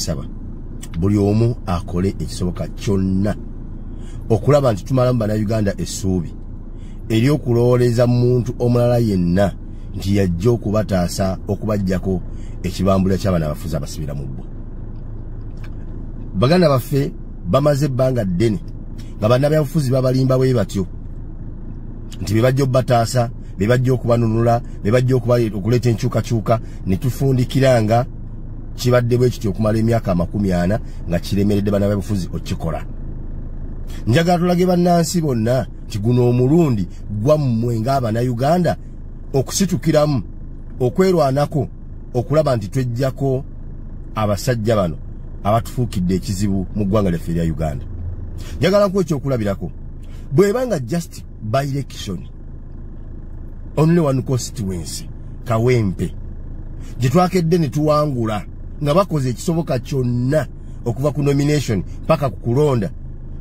nsaba buli omu akole ekisoboka kyonna okulaba nti tumalamu bannayuganda essuubi eri okulowooleza muntu omulala yenna nti yajja okubataasa okubajjako ekibambula ky'abaana abafuzi abasibira mu bbwa. Baganda baffe bamaze ebbanga ddene nga bannabyabufuzi babalimba bwe batyo nti bebajja obbataasa, bebajja okubanunula, bebajja okuleeta enkyukakyuka, ne tufundikiranga kibadde bwe kityo okumala emyaka 40 nga kiremeredde bannabyabufuzi okikola. Njagala tulage bannansi bonna nti guno omulundi gwammwe ng'Abannayuganda okusitukiramu, okwerwanako, okulaba nti twejjako abasajja bano abatufuukidde ekizibu mu ggwanga lyaffe erya Uganda. Njagala nkuwa ekyokulabirako. Bw'ebanga just by election, only one constituency, Kawempe, gye twakedde ne tuwangula nga bakoze ekisoboka kyonna okuva ku nomination mpaka ku kulonda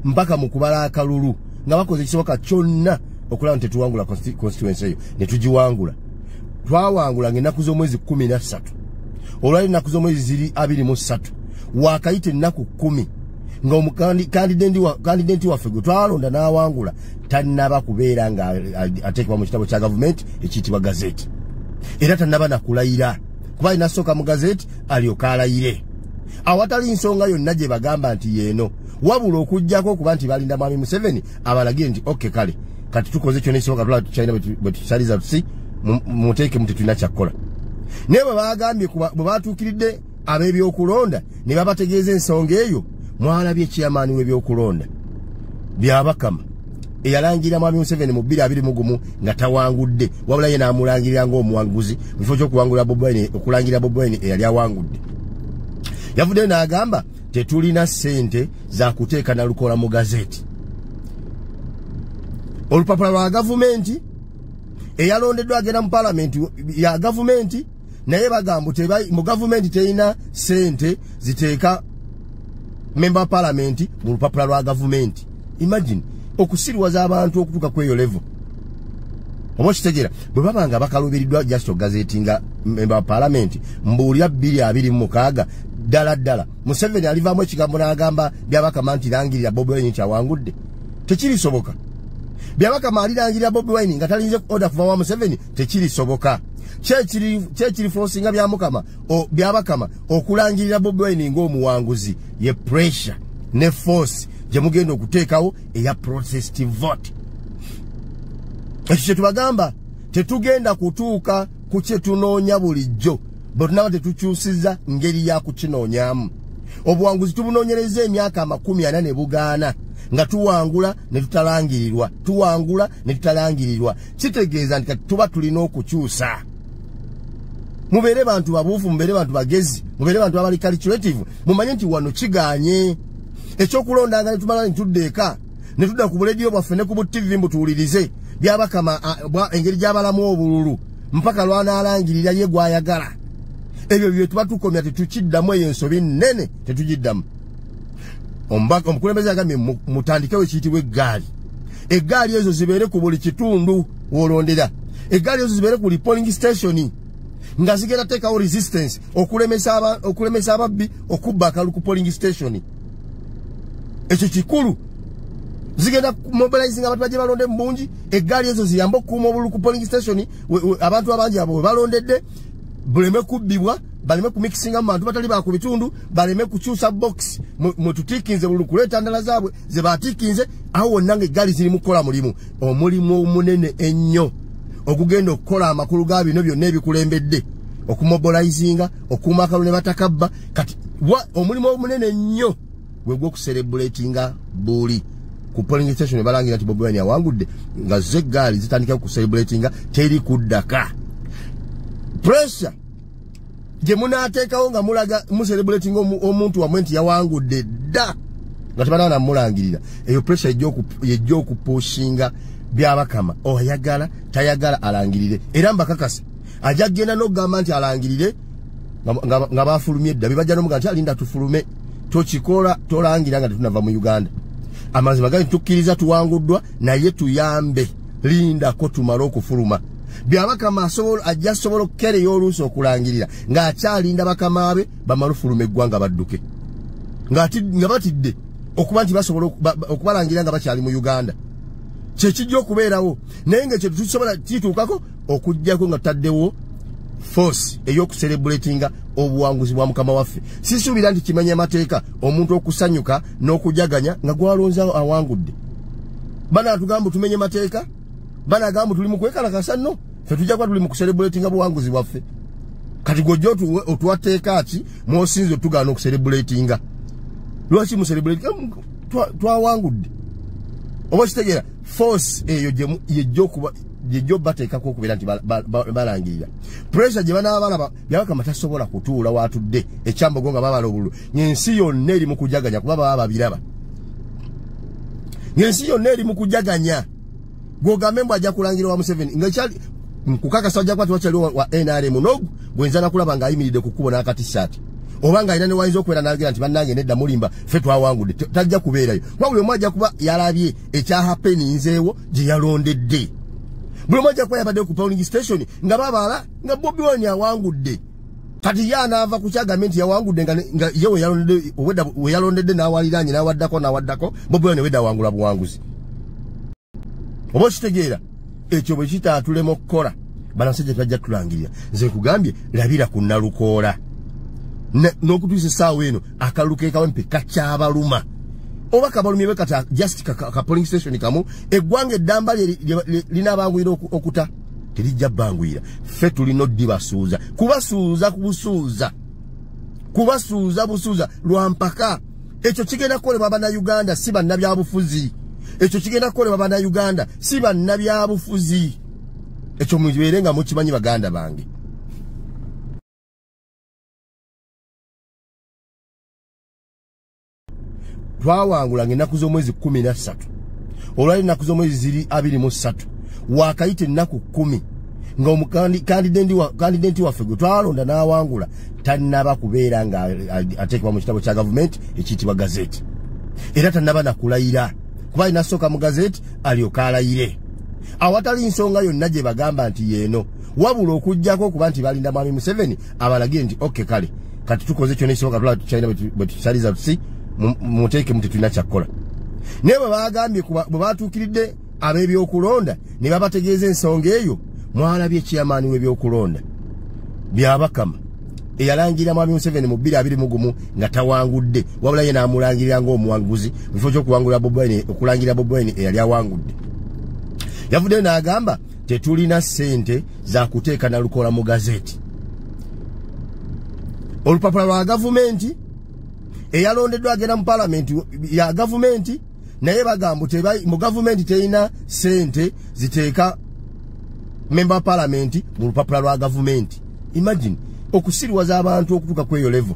mpaka mu kubala akalulu nga bakoze ekisoboka kyonna okulaba nti tetuwangula constituency eyo ne tugiwangula. Twawangula ng'ennaku z'omwezi 13, olwali ennaku z'omwezi ziri 23, wakayita ennaku 10 nga omukandidenti waffe gwe twalonda n'awangula tannaba kubeera nga ateekebwa mu kitabo kya gavumenti ekiyitibwa gazeti, era tannaba nakulayira kuba inasooka mu gazeti alyoka alayire. Awatali nsonga yonna gye bagamba nti yeeno, wabula okujjako okuba nti balinda Mwami Museveni abalagire nti okay kale kati tukoze kyonna ekisoboka tulaba tukyalina bwe tukyaliza tusi muteeke mu tetulina kyakkola. Naye bwe bagambye bwe batuukiridde ab'ebyokulonda ne babategeeza ensonga eyo, mwalabye chairman w'ebyokulonda Byabakama eyalangira Mwami Museveni mu 2021 nga tawangudde, wabula ye n'amulangirira ng'omuwanguzi mu kifo ky'okuwangula Bobi Wine, okulangira Bobi Wine eyali awangudde. Yavudde n'agamba tetulina ssente za kuteeka na lukola mu gazeti. Olupapula lwa gavumenti eyalondeddwa agenda mu palamenti ya gavumenti, naye bagamba mu gavumenti terina ssente ziteeka member wa palamenti mu lupapula lwa gavumenti. Imagine okusiriwaza abantu okutuuka ku eyo level. Oba kitegera bwe baba nga bakalubiriddwa just gazeti nga member wa palamenti mbuulira 226 ddala Museveni alivaamu ekigambo n'agamba Byabakama nti langirira Bobi Wine kyawangudde. Tekirisoboka. Byabakama alirangirira Bobi Wine nga talinze order kuva wa Museveni, tekirisoboka. Kyekiri forcinga Byabakama okulangirira Bobi Wine ng'omuwanguzi ye pressure ne force gye mugenda okuteekawo eya protestive vote. Ekyo kye tubagamba tetugenda kutuuka ku kye tunoonya bulijjo bwe tunaba tetukyusiza ngeri ya kukinoonyamu. Obuwanguzi tubunoonyereza emyaka 40 ne bugaana nga tuwangula ne tutalangirirwa, tuwangula ne tutalangirirwa. Kitegeeza nti tuba tulina okukyusa. Mubeere bantu babuufu, mubeere bantu bagezi, mubeere bantu abali calculative, mumanye nti wano kigaanye. Ekyokulonda nga ne tumala ntudde eka ne tudda ku buledio bwaffe ne ku TV mbutuwulirize Byabakama engeri gy'abalamu obululu mpaka lwanaalangirira ye gwayagala. Ebyo bye tuba tukomya tetukiddamu eyo ensobi nnene tetugiddamu. Omukulembeze agambye mutandikewo ekiyitibwa eggaali. Eggaali ezo zibeere ku buli kitundu w'olondera. Eggaali ezo zibeere ku buli polling station nga zigenda teekawo resistance okulemesa ababbi okubba akalulu ku polling station. Ekyo kikulu. Zigenda mobilizing abantu bajje balonde mu bungi, eggaali ezo ziyamba okukuuma obululu ku polling station, abantu abangi abo balondedde buleme kubbibwa, baleme kumikisinga mu bantu batali ba ku bitundu, baleme kukyusa box mu tutikinze bululu kuleeta ndala zaabwe ze batikinze. Awo wonna ng'eggaali ziri mu kukola omulimu omunene ennyo okugenda okukola amakulu ga bino byonna ebikulembedde, okumobilizinga, okuuma akalulu ne batakabba. Kati omulimu omunene nnyo gwe gw'okucelebratinga buli ku polling station balangira nti Bobi Wine awangudde nga zeggaali zitandika ku celebratinga teri kuddaka. Pressure gye munaateekawo nga mulaga celebrating omuntu wamwe nti yawangudde dda nga tebanaba namulangirira, eyo pressure yejja okupushinga Byabakama oyagala tayagala alangirire. Era mbakakasa ajja kgenda n'okugamba nti alangirire nga bafulumye edda bibajja n'omuga nti alinda tufulume tokikola tolangira nga tetunava mu Uganda. Amazima gali tukkiriza tuwanguddwa naye tuyambe linda ko tumala okufuluma. Byabakama ajja sobola okukereyo oluusi okulangirira ng'akyalinda bakama be bamalufuluma eggwanga badduke. nga batidde okuba nti basobola okubalangira nga bakyali mu Uganda kyekijja okubeerawo naye nga kyetusobola kituukako okujjako nga tutaddewo force ey'okucelebratinga obuwanguzi bwa mukama waffe sisuubira nti kimenya amateeka omuntu okusanyuka n'okujaganya nga gwalonzawo awangudde bana atugamba tumenye mateeka bana agamba tuli mu kwekalakasa nno ffe tujja kuba tuli mu kucelebratinga buwanguzi bwaffe kati gojjo otuwateeka ki mwosinze otugaana okucelebratinga lwaki mucelebratinga twawangudde oba kitegeera force eyo yejjo bateekako okubeera nti balangirira pressure gye banaabalaba byabakama tasobola kutuula waatudde ekyambogo nga babala obululu ng'ensi yonna eri mu kujaganya kuba baba babiraba ng'ensi yonna eri mu kujaganya gwogambe mbu ajja kulangira wa Museveni nga kyali kukakasa ajja kuba tiwakyaliwo wa NRM n'ogu gwenza nakulaba ng'ayimiridde ku kkubo n'akatissaati oba ng'alina ne wayinza okubeera n'agira nti bannange nedda mulimba ffe twawangudde tajja kubeerayo kuba buli omu ajja kuba yalabye ekyahapeninzeewo gye yalondedde buli omu ajja kuba yabadde ku polling station nga babala nga Bobi Wine awangudde kati ye anaava ku kyagambe nti yawangudde nga ye we yalondedde n'awaliraanye n'awaddako Bobi Wine wedda awangula buwanguzi oba okitegeera ekyo bwe kitaatulema okukola banasajja twajja tulangirira nze nkugambye labira ku nnalukoola n'okutuusa essaawa eno akalulu keekawempe kakyabaluma oba kabalumye be kata just ka polling station kamu eggwanga eddamba linaabanguyira okuta terijja bbanguyira ffe tulina oddibasuuza kubasuuza busuuza lwampaka ekyo kigenda kukolebwa bannayuganda si bannabyabufuzi ekyo kigenda kukolebwa bannayuganda si bannabyabufuzi ekyo mubeere nga mukimanyi baganda bange twawangulanga ennaku z'omwezi 13 olwali ennaku z'omwezi ziri 23 wakayita ennaku 10 nga omukandidenti waffe gwe twalonda n'awangula tannaba kubeera nga ateekebwa mu kitabo kya gavumenti ekiyitibwa gazeeti era tannaba nakulayira kuba alina sooka mu gazeeti alyoka alayire awatali nsonga yonna gye bagamba nti yeeno wabula okugjako okuba nti balinda mwami Museveni abalagire nti oke kale kati tukoze kyonna ekisoboka tulaba tukyalina bwe tukisaliza tusi muteeke muti tulina kyakkola naye bwe bagambye bwe batuukiridde ab'ebyokulonda ne babategeeza ensonga eyo mwalabye chairman w'ebyokulonda byabakama eyalangira mwami Museveni mu 2021 nga tawangudde wabula ye n'amulangirira ng'omuwanguzi mu kifo ky'okuwangula okulangira Bobi Wine eyali awangudde yavuddeyo n'agamba tetulina ssente za kuteeka na lukoola mu gazeeti olupapula lwa gavumenti eyalondeddwa agenda mu palamenti ya gavumenti naye bagamba mu gavumenti terina ssente ziteeka member palamenti mu lupapula lwa gavumenti imagine okusiriwaza abantu okutuuka kweyo level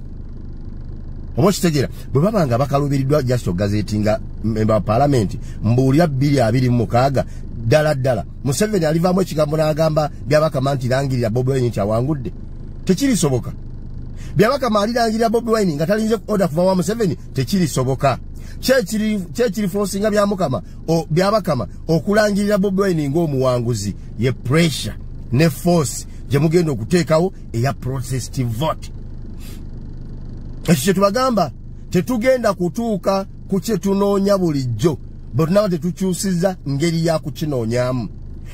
oba kitegeera bwe baba nga bakalubiriddwa just gazeeti nga member palamenti mbuulira 226 ddala Museveni alivaamu ekigambo n'agamba byabakama nti langirira Bobi Wine nti awangudde tekirisoboka byabakama alirangirira Bobi Wine nga talinze oda kuva wa Museveni tekirisoboka kyekiri forcinga byamukama byabakama okulangirira Bobi Wine ng'omuwanguzi ye pressure ne force gye mugenda okuteekawo eya protest vote ekyo kye tubagamba tetugenda kutuuka ku kye tunoonya bulijjo bwe tunaba tetukyusiza ngeri ya kukinoonyamu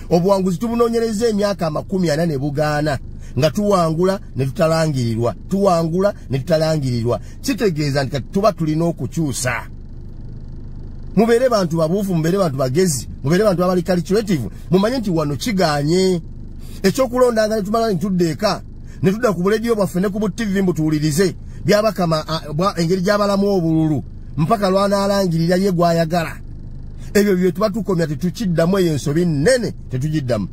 obuwanguzi tubunoonyereza emyaka 40 bugaana nga tuwangula ne tutalangirirwa kitegeeza nti kati tuba tulina okukyusa mubeere bantu babuufu mubeere bantu bagezi mubeere bantu abali calculative mumanye nti wano kiganye ekyokulondanga ne tumala ntudde eka ne tudda ku buleediyo bwaffe ne ku bu-TV mbutuwulirize byabakama engeri gy'abalamu obululu mpaka lwanaalangirira ye gwayagala ebyo bye tuba tukomya tetukiddamu eyo ensobi nnene tetugiddamu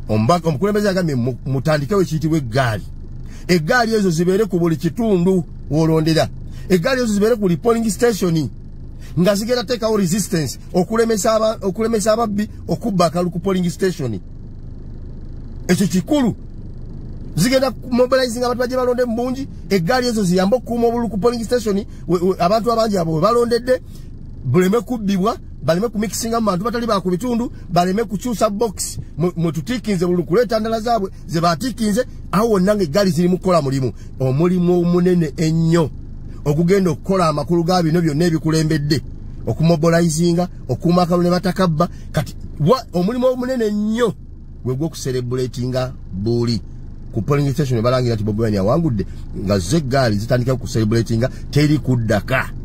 omukulembeze agambye mutandikewo ekiyitibwa eggaali ezo zibeere ku buli kitundu wolondera eggaali ezo zibeere ku polling station nga zigenda teekawo resistance okulemesa ababbi okubba akalulu ku polling station ekyo kikulu zigenda mobilizing abantu bajje balonde mu bungi eggaali ezo ziyamba okukuuma obululu ku polling station abantu abangi abo bwe balondedde buleme kubbibwa baleme kumikisinga mu bantu batali ba ku bitundu baleme kukyusa box mututiikinze buli kuleeta ndala zaabwe ze batiikinze awo wonna nga eggaali ziri mu kukola omulimu omunene ennyo okugenda okukola amakulu ga bino byonna ebikulembedde okumobilizinga okuuma akalulu ne batakabba kati omulimu omunene nnyo gwe gw'okucelebratinga Buli ku polling station balangira nti Bobi Wine awangudde nga zo eggaali zitandika ku celebratinga teri kuddaka